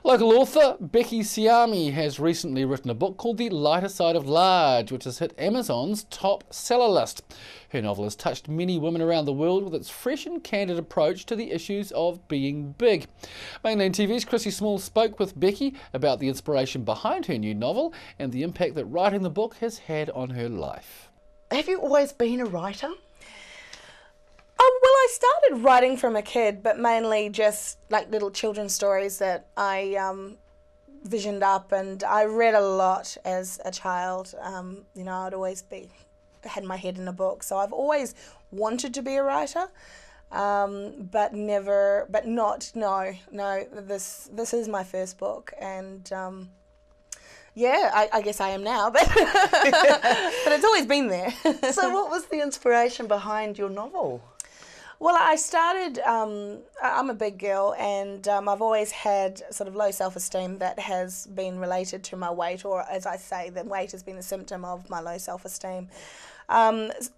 Local author Becky Siame has recently written a book called The Lighter Side of Large, which has hit Amazon's top seller list. Her novel has touched many women around the world with its fresh and candid approach to the issues of being big. Mainland TV's Chrissy Small spoke with Becky about the inspiration behind her new novel and the impact that writing the book has had on her life. Have you always been a writer? Well, I started writing from a kid, but mainly just like little children's stories that I visioned up, and I read a lot as a child. I'd always had my head in a book, so I've always wanted to be a writer, but this is my first book, and I guess I am now, but but it's always been there. So what was the inspiration behind your novel? Well, I started, I'm a big girl, and I've always had sort of low self-esteem that has been related to my weight, or as I say, the weight has been a symptom of my low self-esteem. As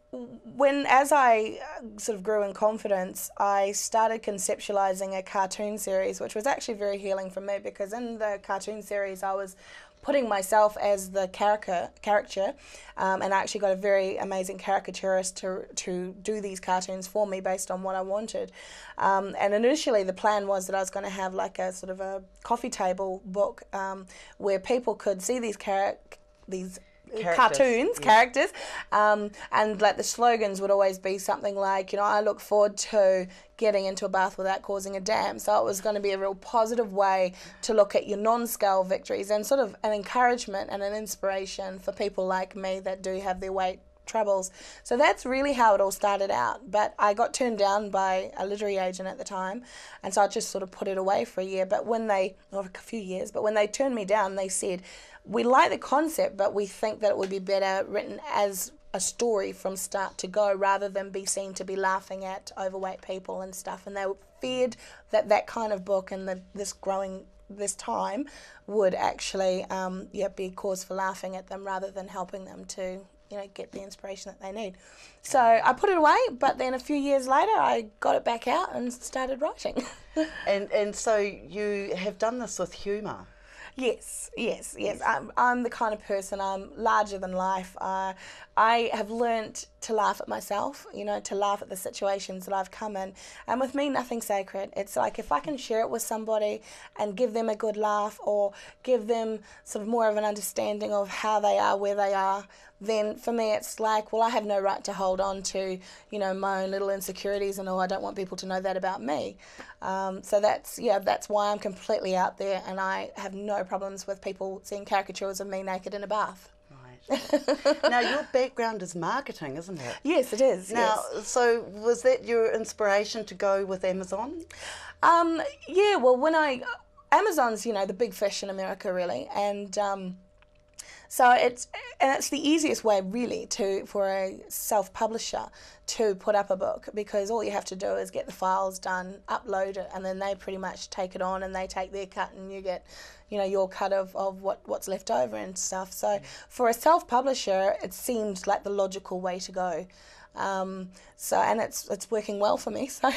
I sort of grew in confidence, I started conceptualizing a cartoon series, which was actually very healing for me, because in the cartoon series I was putting myself as the character, and I actually got a very amazing caricaturist to do these cartoons for me based on what I wanted. And initially the plan was that I was going to have like a sort of a coffee table book where people could see these cartoons, characters, and like the slogans would always be something like, I look forward to getting into a bath without causing a dam. So it was going to be a real positive way to look at your non-scale victories and sort of an encouragement and an inspiration for people like me that do have their weight troubles. So that's really how it all started out. But I got turned down by a literary agent at the time, and so I just sort of put it away for a year. But or a few years, but when they turned me down, they said, we like the concept, but we think that it would be better written as a story from start to go, rather than be seen to be laughing at overweight people and stuff. And they feared that that kind of book and this time would actually be cause for laughing at them rather than helping them to get the inspiration that they need. So I put it away, but then a few years later I got it back out and started writing. And so you have done this with humour. Yes. I'm the kind of person, I'm larger than life. I have learnt to laugh at myself, to laugh at the situations that I've come in. And with me, nothing's sacred. It's like if I can share it with somebody and give them a good laugh, or give them sort of more of an understanding of how they are, where they are, then for me it's like, well, I have no right to hold on to, my own little insecurities and I don't want people to know that about me. So that's why I'm completely out there, and I have no problems with people seeing caricatures of me naked in a bath. Right. Now, your background is marketing, isn't it? Yes, it is. Now, yes. So was that your inspiration to go with Amazon? Well, Amazon's, the big fish in America, really, and so it's the easiest way really for a self-publisher to put up a book, because all you have to do is get the files done, upload it, and then they pretty much take it on and they take their cut, and you get your cut of what's left over and stuff. So for a self-publisher, it seemed like the logical way to go. And it's working well for me. So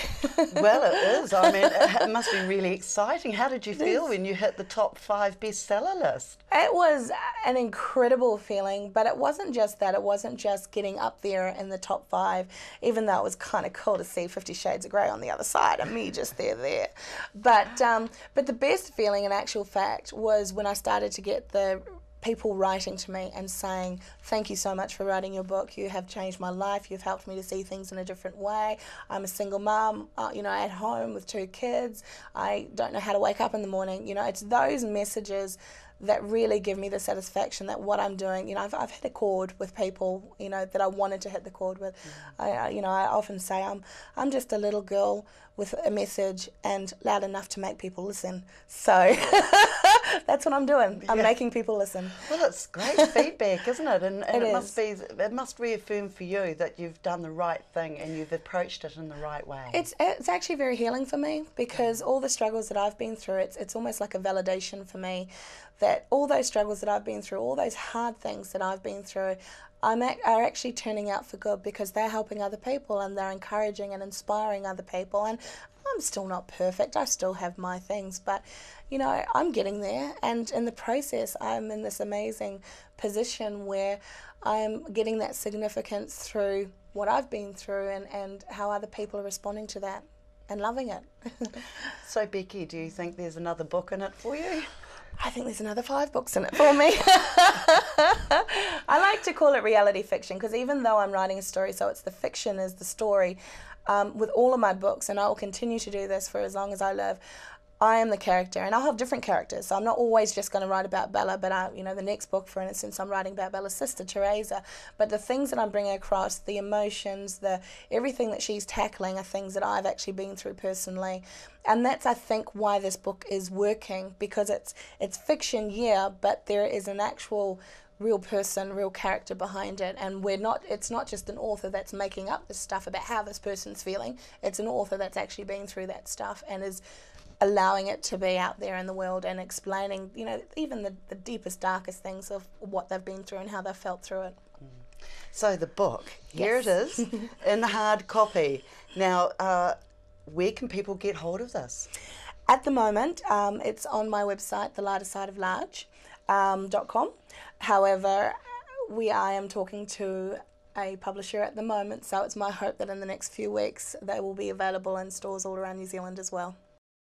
well, it is. I mean, it must be really exciting. How did you feel when you hit the top 5 bestseller list? It was an incredible feeling, but it wasn't just that. It wasn't just getting up there in the top 5, even though it was kind of cool to see 50 Shades of Grey on the other side and me just there. But the best feeling, in actual fact, was when I started to get the people writing to me and saying, thank you so much for writing your book. You have changed my life. You've helped me to see things in a different way. I'm a single mum, at home with 2 kids. I don't know how to wake up in the morning. It's those messages that really give me the satisfaction that what I'm doing, I've hit a chord with people, that I wanted to hit the chord with. I often say I'm just a little girl with a message and loud enough to make people listen. So that's what I'm doing. I'm making people listen. Well, that's great feedback, isn't it? And it must reaffirm for you that you've done the right thing and you've approached it in the right way. It's actually very healing for me, because all the struggles that I've been through, it's almost like a validation for me that all those struggles that I've been through, all those hard things that I've been through, are actually turning out for good, because they're helping other people and they're encouraging and inspiring other people. And I'm still not perfect. I still have my things, but you know, I'm getting there, and in the process I'm in this amazing position where I'm getting that significance through what I've been through and how other people are responding to that and loving it. So Becky, do you think there's another book in it for you? I think there's another 5 books in it for me. I like to call it reality fiction because even though I'm writing a story, so it's the fiction is the story, with all of my books, and I will continue to do this for as long as I live, I am the character, and I'll have different characters. So I'm not always just going to write about Bella, but the next book, for instance, I'm writing about Bella's sister, Teresa. But the things that I'm bringing across, the emotions, everything that she's tackling are things that I've actually been through personally. And that's, I think, why this book is working, because it's fiction, yeah, but there is an actual real person, real character behind it, and it's not just an author that's making up this stuff about how this person's feeling. It's an author that's actually been through that stuff and is allowing it to be out there in the world and explaining, even the deepest, darkest things of what they've been through and how they've felt through it. So the book, here it is, in hard copy. Now, where can people get hold of this? At the moment, it's on my website, thelightersideoflarge.com. However, I am talking to a publisher at the moment, so it's my hope that in the next few weeks they will be available in stores all around New Zealand as well.